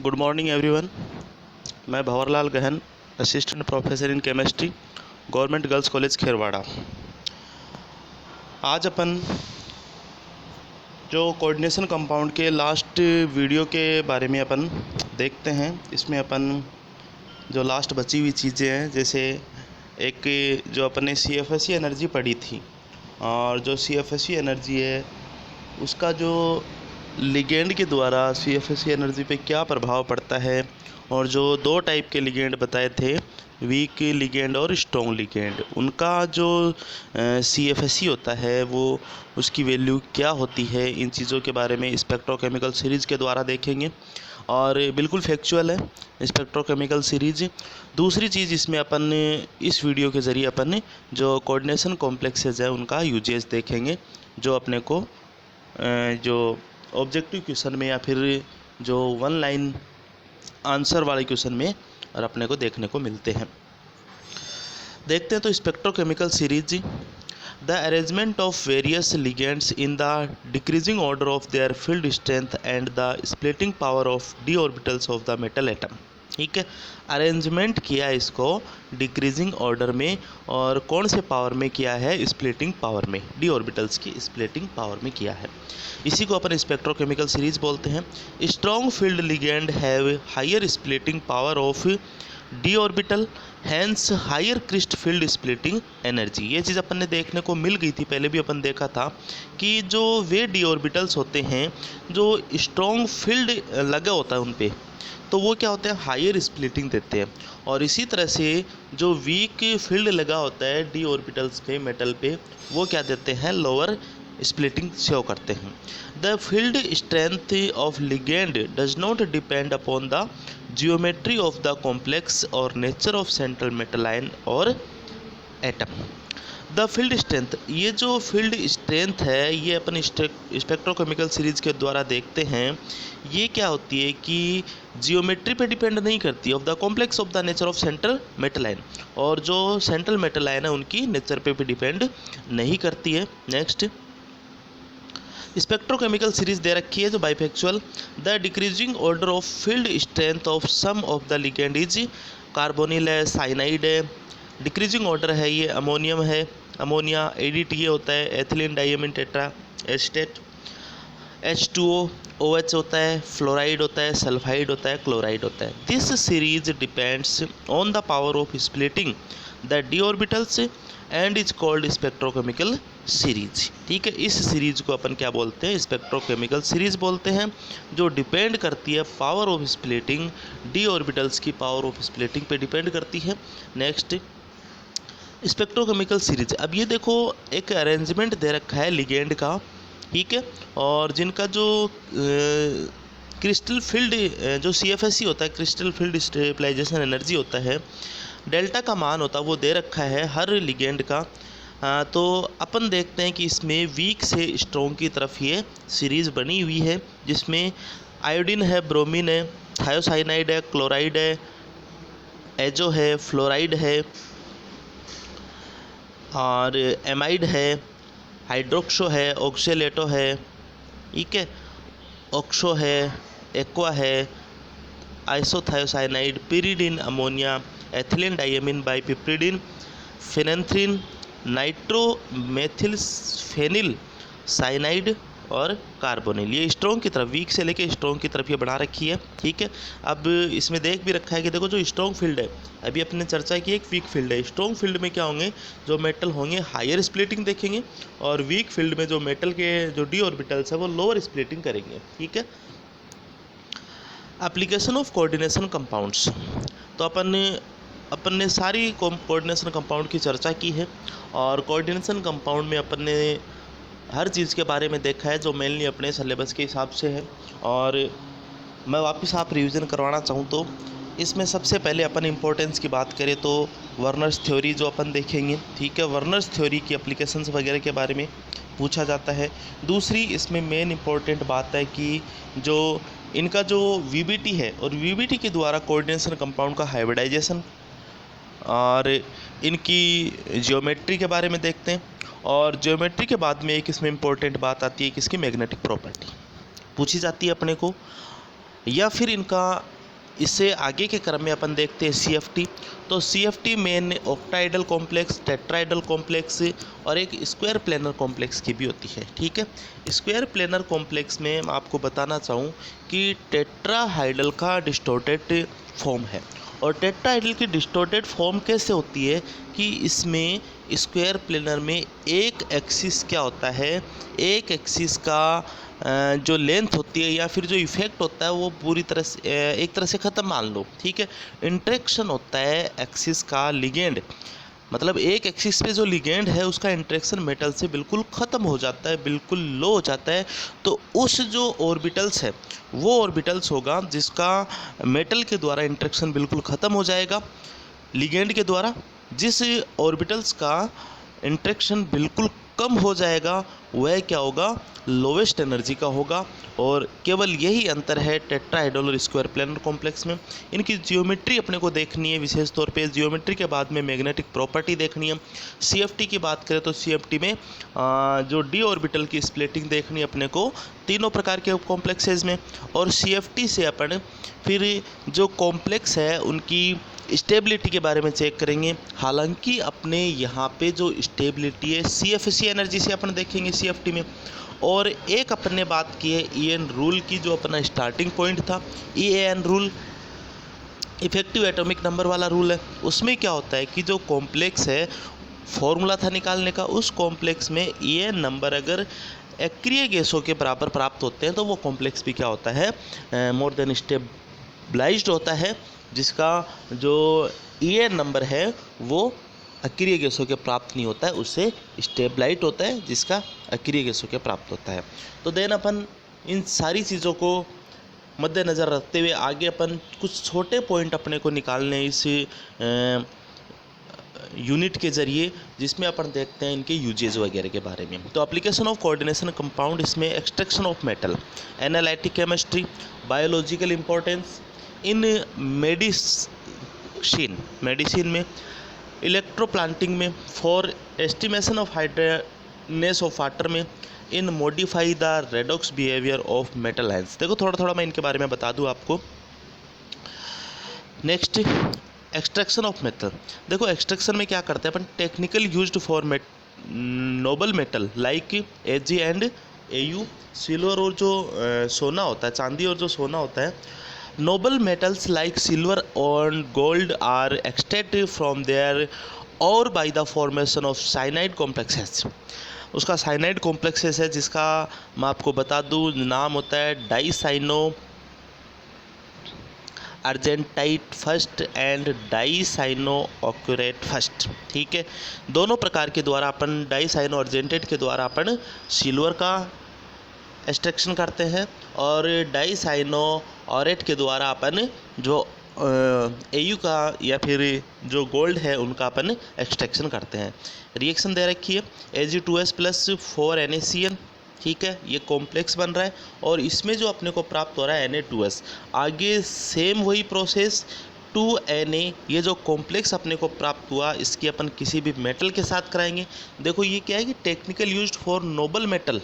Good morning everyone. मैं भंवरलाल गहन, assistant professor in chemistry, government girls college Kherwara. आज अपन जो कोऑर्डिनेशन कंपाउंड के लास्ट वीडियो के बारे में अपन देखते हैं। इसमें अपन जो लास्ट बची हुई चीज़ें हैं, जैसे एक जो अपन ने CFSE एनर्जी पढ़ी थी, और जो CFSE एनर्जी है उसका जो लिगेंड के द्वारा CFSE एनर्जी पे क्या प्रभाव पड़ता है, और जो दो टाइप के लिगेंड बताए थे, वीक लिगेंड और स्ट्रॉन्ग लिगेंड, उनका जो CFSE होता है वो उसकी वैल्यू क्या होती है, इन चीज़ों के बारे में स्पेक्ट्रोकेमिकल सीरीज़ के द्वारा देखेंगे। और बिल्कुल फैक्चुअल है स्पेक्ट्रोकेमिकल सीरीज। दूसरी चीज़ इसमें अपन इस वीडियो के ज़रिए अपन जो कोऑर्डिनेशन कॉम्प्लेक्सेस है उनका यूजेस देखेंगे, जो अपने को जो ऑब्जेक्टिव क्वेश्चन में या फिर जो वन लाइन आंसर वाले क्वेश्चन में और अपने को देखने को मिलते हैं। देखते हैं तो spectrochemical series, the arrangement of various ligands in the decreasing order of their field strength and the splitting power of D orbitals of the metal atom. ठीक है, अरेंजमेंट किया इसको डिक्रीजिंग ऑर्डर में, और कौन से पावर में किया है, स्प्लिटिंग पावर में, डी ऑर्बिटल्स की स्प्लिटिंग पावर में किया है। इसी को अपन स्पेक्ट्रोकेमिकल सीरीज बोलते हैं। Strong field ligand have higher splitting power of d orbital, hence higher crystal field splitting energy. ये चीज़ अपन ने देखने को मिल गई थी, पहले भी अपन देखा था कि जो वे डी ऑर्बिटल्स होते हैं जो स्ट्रॉन्ग फील्ड लगा होता है उन पे, तो वो क्या होते हैं, हायर स्प्लिटिंग देते हैं। और इसी तरह से जो वीक फील्ड लगा होता है डी ऑर्बिटल्स पे, मेटल पे, वो क्या देते हैं, लोअर स्प्लिटिंग शो करते हैं। The field strength of ligand does not depend upon the geometry of the complex और nature of central metal ion और एटम। द फील्ड स्ट्रेंथ, ये जो फील्ड स्ट्रेंथ है ये अपन स्पेक्ट्रोकेमिकल सीरीज के द्वारा देखते हैं। ये क्या होती है कि जियोमेट्री पे डिपेंड नहीं करती, of the complex of the nature of central metal ion, और जो सेंट्रल मेटल आयन है उनकी नेचर पे भी डिपेंड नहीं करती है। नेक्स्ट, स्पेक्ट्रोकेमिकल सीरीज दे रखी है जो बाइफैक्चुअल, the decreasing order of field strength of some of the ligand is carbonyl है, साइनाइड है। डिक्रीजिंग ऑर्डर है ये अमोनियम है, अमोनिया, ADTA होता है, ethylene diamine tetra acetate, H2O, OH होता है, फ्लोराइड होता है, सल्फाइड होता है, क्लोराइड होता है। This series depends on the power of splitting the D orbitals and is called spectrochemical series. ठीक है, इस सीरीज को अपन क्या बोलते हैं, स्पेक्ट्रोकेमिकल सीरीज बोलते हैं, जो डिपेंड करती है power of splitting, D orbitals की पावर ऑफ स्प्लिटिंग पे डिपेंड करती है। Next, spectrochemical series. अब ये देखो एक अरेंजमेंट दे रखा है लिगेंड का, ठीक है, और जिनका जो क्रिस्टल फील्ड जो CFSE होता है, क्रिस्टल फील्ड स्टेबलाइजेशन एनर्जी होता है, डेल्टा का मान होता है, वो दे रखा है हर लिगेंड का। तो अपन देखते हैं कि इसमें वीक से स्ट्रॉन्ग की तरफ ये सीरीज़ बनी हुई है, जिसमें आयोडीन है, ब्रोमीन है, थायोसाइनाइड है, क्लोराइड है, एजो है, फ्लोराइड है, और एमाइड है, हाइड्रोक्सो है, ऑक्सीलेटो है, ठीक है, ऑक्सो है, एक्वा है, isothiocyanide, pyridine, ammonia, ethylene diamine bipyridine, phenanthrene, nitromethylphenyl cyanide और कार्बोनिल। ये स्ट्रॉन्ग की तरफ, वीक से लेके स्ट्रॉन्ग की तरफ ये बढ़ा रखी है। ठीक है, अब इसमें देख भी रखा है कि देखो जो स्ट्रॉन्ग फील्ड है, अभी अपने चर्चा की, एक वीक फील्ड है। स्ट्रॉन्ग फील्ड में क्या होंगे, जो मेटल होंगे हायर स्प्लिटिंग देखेंगे, और वीक फील्ड में जो मेटल के जो डी ऑर्बिटल्स है वो लोअर स्प्लिटिंग करेंगे। ठीक है, एप्लीकेशन ऑफ कोऑर्डिनेशन कंपाउंड्स। तो अपन ने सारी कोऑर्डिनेशन कंपाउंड की चर्चा की है, और कोऑर्डिनेशन कंपाउंड में अपन ने हर चीज़ के बारे में देखा है जो मेनली अपने सिलेबस के हिसाब से है। और मैं वापस आप रिवीजन करवाना चाहूँ तो इसमें सबसे पहले अपन इम्पोर्टेंस की बात करें तो वर्नर्स थ्योरी जो अपन देखेंगे। ठीक है, वर्नर्स थ्योरी की एप्लीकेशंस वगैरह के बारे में पूछा जाता है। दूसरी इसमें मेन इम्पोर्टेंट बात है कि जो इनका जो VBT है, और VBT के द्वारा कोऑर्डिनेशन कंपाउंड का हाइब्रिडाइजेशन, और इनकी जियोमेट्री के बारे में देखते हैं। और जियोमेट्री के बाद में एक इसमें इम्पोर्टेंट बात आती है कि इसकी मैग्नेटिक प्रॉपर्टी पूछी जाती है अपने को। या फिर इनका इससे आगे के क्रम में अपन देखते हैं CFT। तो CFT मेन ऑक्टाइडल कॉम्प्लेक्स, टेट्राइडल कॉम्प्लेक्स और एक स्क्वायर प्लेनर कॉम्प्लेक्स की भी होती है। ठीक है, स्क्वायर प्लेनर कॉम्प्लेक्स में मैं आपको बताना चाहूँ कि टेट्राहाइडल का डिस्टॉर्टेड फॉर्म है। और टेट्राहाइडल की डिस्टॉर्टेड फॉर्म कैसे होती है कि इसमें स्क्वायर प्लेनर में एक एक्सिस क्या होता है, एक एक्सिस का जो लेंथ होती है या फिर जो इफेक्ट होता है वो पूरी तरह से एक तरह से ख़त्म मान लो। ठीक है, इंटरेक्शन होता है एक्सिस का लिगेंड, मतलब एक एक्सिस पे जो लिगेंड है उसका इंटरेक्शन मेटल से बिल्कुल ख़त्म हो जाता है, बिल्कुल लो हो जाता है। तो उस जो ऑर्बिटल्स है वो ऑर्बिटल्स होगा जिसका मेटल के द्वारा इंटरेक्शन बिल्कुल ख़त्म हो जाएगा लिगेंड के द्वारा। जिस ऑर्बिटल्स का इंटरेक्शन बिल्कुल कम हो जाएगा वह क्या होगा, लोवेस्ट एनर्जी का होगा। और केवल यही अंतर है टेट्राहाइड्रल और स्क्वायर प्लेनर कॉम्प्लेक्स में। इनकी जियोमेट्री अपने को देखनी है, विशेष तौर पे जियोमेट्री के बाद में मैग्नेटिक प्रॉपर्टी देखनी है। CFT की बात करें तो CFT में जो d ऑर्बिटल की स्प्लिटिंग देखनी है अपने को तीनों प्रकार के कॉम्प्लेक्सेज में। और CFT से अपन फिर जो कॉम्प्लेक्स है उनकी स्टेबिलिटी के बारे में चेक करेंगे। हालांकि अपने यहाँ पे जो स्टेबिलिटी है CFC एनर्जी से अपन देखेंगे CFT में। और एक अपन ने बात की है EN रूल की, जो अपना स्टार्टिंग पॉइंट था EAN rule, effective atomic number वाला रूल है। उसमें क्या होता है कि जो कॉम्प्लेक्स है, फॉर्मूला था निकालने का, उस कॉम्प्लेक्स में EN नंबर अगर एक्रिय गैसों के बराबर प्राप्त होते हैं तो वो कॉम्प्लेक्स भी क्या होता है, मोर देन स्टेबलाइज्ड होता है, जिसका जो EN नंबर है वो अक्रिय गैसों के प्राप्त नहीं होता है, उससे स्टेबलाइट होता है जिसका अक्रिय गैसों के प्राप्त होता है। तो देन अपन इन सारी चीज़ों को मद्देनज़र रखते हुए आगे अपन कुछ छोटे पॉइंट अपने को निकालने इस यूनिट के ज़रिए, जिसमें अपन देखते हैं इनके यूजेज वगैरह के बारे में। तो एप्लीकेशन ऑफ कोऑर्डिनेशन कंपाउंड, इसमें extraction of metal, analytic chemistry, biological importance in medicine में, इलेक्ट्रोप्लांटिंग में, for estimation of hardness of water में, in modify the redox behaviour of metal ions. देखो थोड़ा थोड़ा मैं इनके बारे में बता दूं आपको। Next, extraction of metal. देखो एक्सट्रैक्शन में क्या करते हैं अपन, technical used for noble metal like Ag and Au, silver और जो सोना होता है, चांदी और जो सोना होता है, नोबल मेटल्स लाइक सिल्वर और gold are extracted from there और by the formation of cyanide complexes. उसका साइनाइड कॉम्प्लेक्सेस है जिसका मैं आपको बता दूं नाम होता है dicyano argentite first and dicyano aurate first. ठीक है, दोनों प्रकार के द्वारा अपन डाइसाइनो अर्जेंटाइट के द्वारा अपन सिल्वर का एक्सट्रैक्शन करते हैं और डाइसाइनो ऑरेट के द्वारा अपन जो Au का या फिर जो गोल्ड है उनका अपन एक्सट्रैक्शन करते हैं। रिएक्शन दे रखी है Ag2S प्लस 4NaCl। ठीक है, ये कॉम्प्लेक्स बन रहा है और इसमें जो अपने को प्राप्त हो रहा है Na2S। आगे सेम वही प्रोसेस 2Na, ये जो कॉम्प्लेक्स अपने को प्राप्त हुआ इसकी अपन किसी भी मेटल के साथ कराएंगे। देखो ये क्या है कि technical used for noble metal,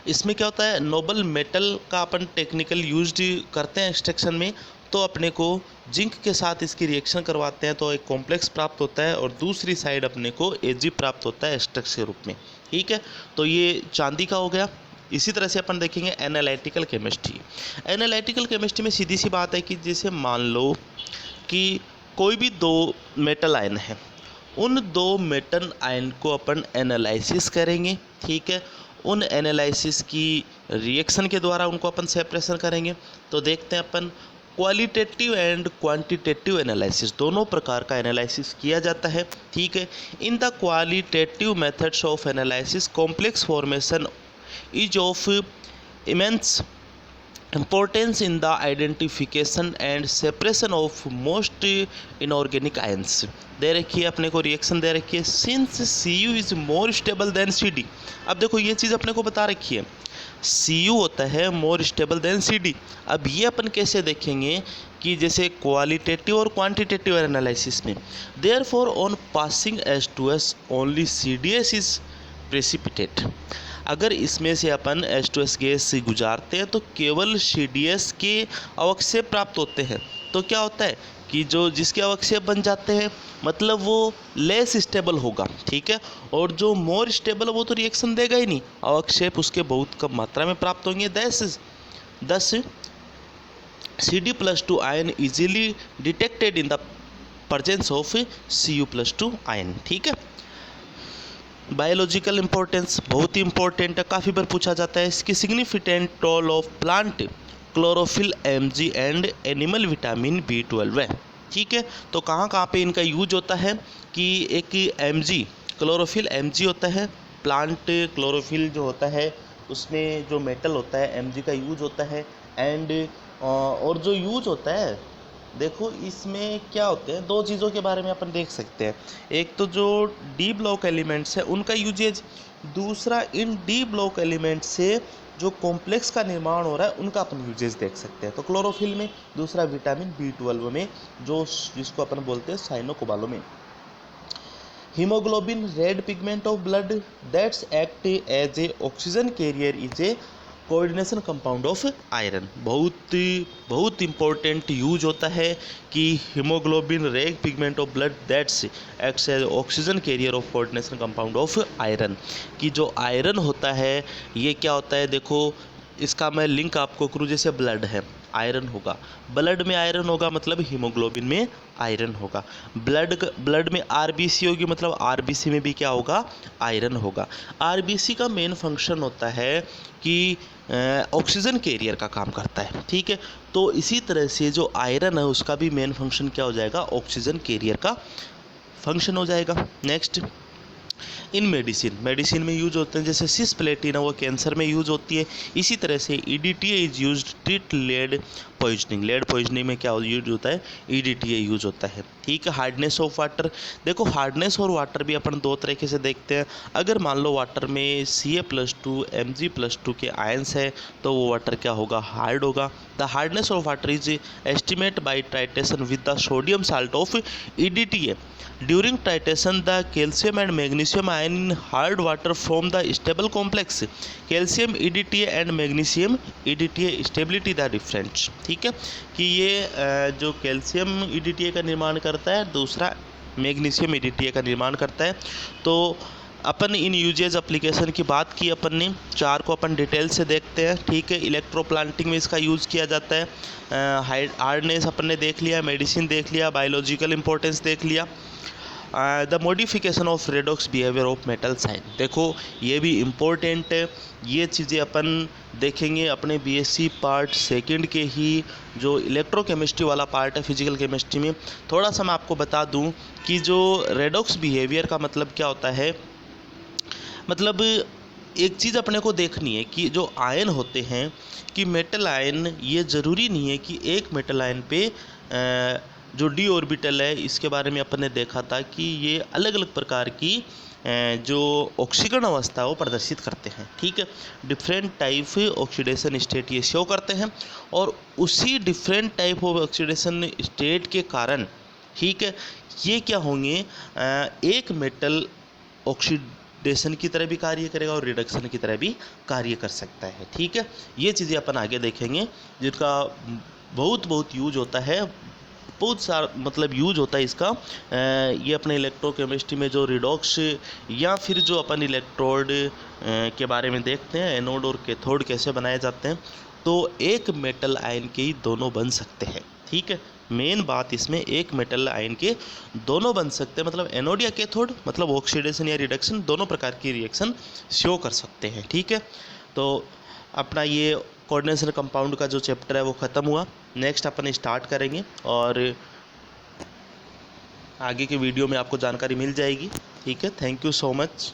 इसमें क्या होता है नोबल मेटल का अपन टेक्निकल यूज्ड करते हैं एक्सट्रैक्शन में, तो अपने को जिंक के साथ इसकी रिएक्शन करवाते हैं तो एक कॉम्प्लेक्स प्राप्त होता है और दूसरी साइड अपने को Ag प्राप्त होता है एक्सट्रैक्ट के रूप में। ठीक है, तो ये चांदी का हो गया। इसी तरह से अपन देखेंगे एनालिटिकल केमिस्ट्री। एनालिटिकल केमिस्ट्री में सीधी सी बात है कि जैसे मान लो कि कोई भी दो मेटल आयन है, उन दो मेटल आयन को अपन एनालिसिस करेंगे। ठीक है, उन एनालिसिस की रिएक्शन के द्वारा उनको अपन सेपरेशन करेंगे। तो देखते हैं अपन क्वालिटेटिव एंड क्वांटिटेटिव एनालिसिस, दोनों प्रकार का एनालिसिस किया जाता है। ठीक है, in the qualitative methods of analysis complex formation is of immense importance in the identification and separation of most inorganic ions। दे रखी है अपने को रिएक्शन दे रखी है since Cu is more stable than Cd। अब देखो ये चीज़ अपने को बता रखी है, Cu होता है more stable than Cd। अब ये अपन कैसे देखेंगे कि जैसे क्वालिटेटिव और क्वांटिटेटिव एनालिसिस में, therefore on passing H2S only CdS is precipitate। अगर इसमें से अपन H2S गैस से गुजारते हैं तो केवल CDS के अवक्षेप प्राप्त होते हैं। तो क्या होता है कि जो जिसके अवक्षेप बन जाते हैं मतलब वो लेस स्टेबल होगा, ठीक है, और जो मोर स्टेबल वो तो रिएक्शन देगा ही नहीं, अवक्षेप उसके बहुत कम मात्रा में प्राप्त होंगे। दस Cd+2 ion easily detected in the presence of Cu+2 ion, ठीक है। बायोलॉजिकल इंपॉर्टेंस बहुत ही इंपॉर्टेंट है, काफ़ी बार पूछा जाता है। इसकी significant role of plant chlorophyll Mg and animal vitamin B12 है, ठीक है। तो कहाँ कहाँ पे इनका यूज होता है कि एक Mg क्लोरोफिल Mg होता है, प्लांट क्लोरोफिल जो होता है उसमें जो मेटल होता है Mg का यूज होता है। एंड और जो यूज होता है देखो इसमें क्या होते हैं, दो चीज़ों के बारे में अपन देख सकते हैं। एक तो जो डी ब्लॉक एलिमेंट्स है उनका यूजेज, दूसरा इन डी ब्लॉक एलिमेंट से जो कॉम्प्लेक्स का निर्माण हो रहा है उनका अपन यूजेज देख सकते हैं। तो क्लोरोफिल में, दूसरा विटामिन B12 में जो जिसको अपन बोलते हैं cyanocobalamin. Haemoglobin red pigment of blood that's act as a oxygen carrier is a coordination compound of iron. बहुत इंपॉर्टेंट यूज होता है कि haemoglobin red pigment of blood that's acts as oxygen carrier of coordination compound of iron. कि जो iron होता है ये क्या होता है, देखो इसका मैं लिंक आपको करूँ, जैसे ब्लड है आयरन होगा, ब्लड में आयरन होगा मतलब हीमोग्लोबिन में आयरन होगा। ब्लड में RBC होगी मतलब RBC में भी क्या होगा, आयरन होगा। RBC का मेन फंक्शन होता है कि ऑक्सीजन कैरियर का काम करता है, ठीक है। तो इसी तरह से जो आयरन है उसका भी मेन फंक्शन क्या हो जाएगा, ऑक्सीजन कैरियर का फंक्शन हो जाएगा। नेक्स्ट, इन मेडिसिन में यूज होते हैं, जैसे सिस्प्लेटिन है वो कैंसर में यूज होती है। इसी तरह से EDTA is use treat lead poisoning में क्या यूज होता है, EDTA यूज होता है, ठीक है। हार्डनेस ऑफ वाटर, देखो हार्डनेस और वाटर भी अपन दो तरीके से देखते हैं। अगर मान लो वाटर में Ca+2 Mg+2 के आयंस है तो वो वाटर क्या होगा, हार्ड होगा। The hardness of water is estimate by titration with the sodium salt of EDTA। During titration, the calcium and magnesium ion in hard water form the stable complex. Calcium EDTA and magnesium EDTA stability the difference, ठीक है। कि ये जो calcium EDTA का निर्माण करता है, दूसरा मैग्नीशियम EDTA का निर्माण करता है। तो अपन इन यूजेज एप्लीकेशन की बात की अपन ने, चार को अपन डिटेल से देखते हैं, ठीक है। इलेक्ट्रोप्लांटिंग में इसका यूज़ किया जाता है। हार्डनेस अपन ने देख लिया, मेडिसिन देख लिया, बायोलॉजिकल इंपॉर्टेंस देख लिया। The modification of redox behaviour of metal sign, देखो ये भी इम्पोर्टेंट है। ये चीज़ें अपन देखेंगे अपने BSc पार्ट सेकंड के ही जो इलेक्ट्रोकेमिस्ट्री वाला पार्ट है फिजिकल केमिस्ट्री में। थोड़ा सा मैं आपको बता दूं कि जो रेडॉक्स बिहेवियर का मतलब क्या होता है, मतलब एक चीज़ अपने को देखनी है कि जो आयन होते हैं कि मेटल आयन, ये ज़रूरी नहीं है कि एक मेटल आयन पे जो d ऑर्बिटल है इसके बारे में अपन ने देखा था कि ये अलग अलग प्रकार की जो ऑक्सीकरण अवस्था है वो प्रदर्शित करते हैं, ठीक है। डिफरेंट टाइप ऑक्सीडेशन स्टेट ये शो करते हैं और उसी different type of oxidation state के कारण, ठीक है, ये क्या होंगे, एक मेटल ऑक्सीडेशन की तरह भी कार्य करेगा और रिडक्शन की तरह भी कार्य कर सकता है, ठीक है। ये चीज़ें अपन आगे देखेंगे जिनका बहुत यूज होता है, बहुत सारा मतलब यूज होता है इसका। ये अपने इलेक्ट्रोकेमिस्ट्री में जो रिडॉक्स या फिर जो अपन इलेक्ट्रोड के बारे में देखते हैं, एनोड और कैथोड कैसे बनाए जाते हैं, तो एक मेटल आयन के ही दोनों बन सकते हैं, ठीक है। मेन बात इसमें एक मेटल आयन के दोनों बन सकते हैं, मतलब एनोड या कैथोड, मतलब ऑक्सीडेशन या रिडक्शन दोनों प्रकार की रिएक्शन शो कर सकते हैं, ठीक है। तो अपना ये कोऑर्डिनेशन कंपाउंड का जो चैप्टर है वो ख़त्म हुआ। नेक्स्ट अपन स्टार्ट करेंगे और आगे के वीडियो में आपको जानकारी मिल जाएगी, ठीक है। Thank you so much.